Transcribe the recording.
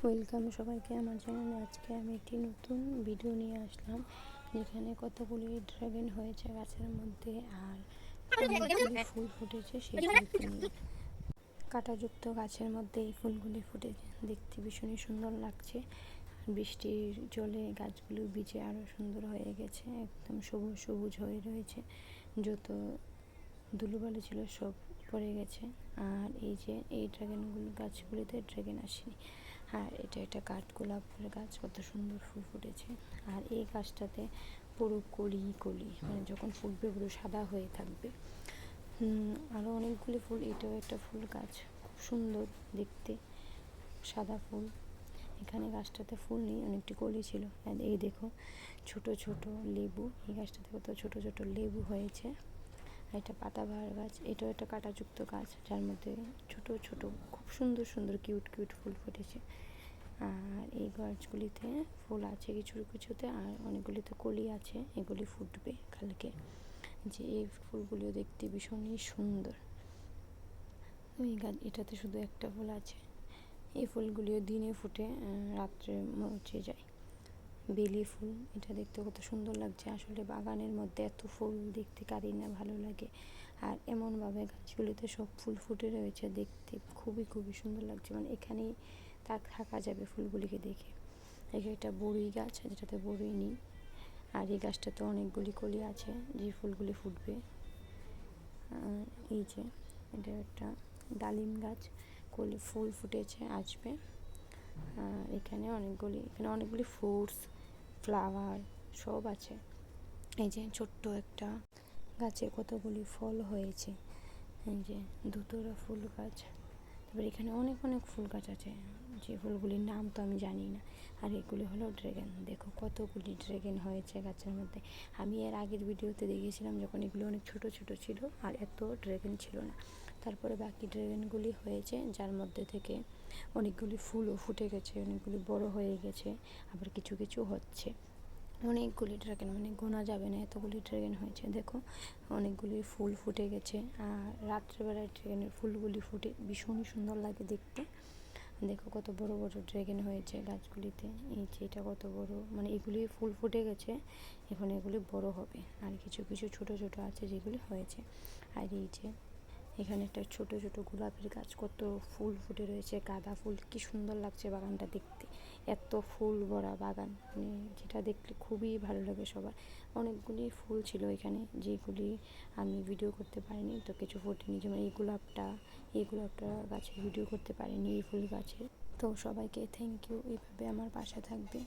Welcome সবাইকে আমার চ্যানেলে। আজকে আমি একটি নতুন ভিডিও নিয়ে আসলাম, যেখানে কতগুলি ড্রাগন হয়েছে গাছের মধ্যে আর অনেকগুলি ফুল ফুটেছে সেগুলিকে নিয়ে। কাঁটাযুক্ত গাছের মধ্যে এই ফুলগুলি ফুটেছে, দেখতে ভীষণই সুন্দর লাগছে। বৃষ্টির জলে গাছগুলো ভিজে আরও সুন্দর হয়ে গেছে, একদম সবুজ সবুজ হয়ে রয়েছে। যত ধুলোবালি ছিল সব পড়ে গেছে। আর এই যে এই ড্রাগনগুলো গাছগুলিতে ড্রাগন আসেনি। আর এটা একটা কাঠগোলাপের গাছ, কত সুন্দর ফুল ফুটেছে। আর এই গাছটাতে পুরো কলি কলি, মানে যখন ফুটবে পুরো সাদা হয়ে থাকবে। আরও অনেকগুলি ফুল, এটাও একটা ফুল গাছ, খুব সুন্দর দেখতে, সাদা ফুল। এখানে গাছটাতে ফুল নেই, অনেকটি কলি ছিল। এই দেখো ছোট ছোট লেবু, এই গাছটাতে কত ছোট ছোট লেবু হয়েছে। এটা পাতাবাহার গাছ, এটাও একটা কাঁটাযুক্ত গাছ, যার মধ্যে ছোট ছোট খুব সুন্দর সুন্দর কিউট কিউট ফুল ফুটেছে। আর এই গাছগুলিতে ফুল আছে কিছু কিছুতে, আর অনেকগুলিতে কলি আছে, এগুলি ফুটবে কালকে। যে এই ফুলগুলিও দেখতে ভীষণই সুন্দর। এই গাছ এটাতে শুধু একটা ফুল আছে, এই ফুলগুলিও দিনে ফুটে রাত্রে মুছে যায়। বেলি ফুল, এটা দেখতে কত সুন্দর লাগছে। আসলে বাগানের মধ্যে এত ফুল দেখতে কারই না ভালো লাগে। আর এমনভাবে গাছগুলিতে সব ফুল ফুটে রয়েছে, দেখতে খুবই খুবই সুন্দর লাগছে। মানে এখানেই থাকা যাবে ফুলগুলিকে দেখে। এখানে একটা বড়ই গাছ, যেটাতে বড়ই নেই। আর এই গাছটাতে অনেকগুলি কলি আছে, যে ফুলগুলি ফুটবে। এই যে এটা একটা ডালিম গাছ, কলি ফুল ফুটেছে, আসবে। এখানে অনেকগুলি ফ্রুটস, ফ্লাওয়ার সব আছে। এই যে ছোট্ট একটা গাছে কতগুলি ফল হয়েছে, এই যে ধুতরা ফুল গাছ। তারপর এখানে অনেক অনেক ফুল গাছ আছে, যে ফুলগুলির নাম তো আমি জানি না। আর এগুলি হলো ড্রাগন, দেখো কতগুলি ড্রাগন হয়েছে গাছের মধ্যে। আমি এর আগের ভিডিওতে দেখেছিলাম যখন এগুলো অনেক ছোট ছোট ছিল আর এত ড্রাগন ছিল না। তারপরে বাকি ড্রাগনগুলি হয়েছে, যার মধ্যে থেকে অনেকগুলি ফুলও ফুটে গেছে, অনেকগুলি বড় হয়ে গেছে, আবার কিছু কিছু হচ্ছে। অনেকগুলি ড্রাগন, মানে গোনা যাবে না এতগুলি ড্রাগন হয়েছে। দেখো অনেকগুলি ফুল ফুটে গেছে, আর রাত্রেবেলায় ড্রাগনের ফুলগুলি ফুটে ভীষণই সুন্দর লাগে দেখতে। দেখো কত বড় বড় ড্রাগন হয়েছে গাছগুলিতে। এই যে এটা কত বড়, মানে এগুলি ফুল ফুটে গেছে, এখন এগুলি বড় হবে। আর কিছু কিছু ছোট ছোট আছে যেগুলি হয়েছে। আর এই যে এখানে একটা ছোট ছোট গোলাপের গাছ, কত ফুল ফুটে রয়েছে, গাঁদা ফুল, কি সুন্দর লাগছে বাগানটা দেখতে। এত ফুল ভরা বাগান, মানে যেটা দেখলে খুবই ভালো লাগে সবার। অনেকগুলি ফুল ছিল এখানে, যেগুলি আমি ভিডিও করতে পারিনি, তো কিছু ফোটেনি। যেমন এই গোলাপটা গাছের ভিডিও করতে পারিনি, এই ফুল গাছের। তো সবাইকে থ্যাংক ইউ, এইভাবে আমার পাশে থাকবে।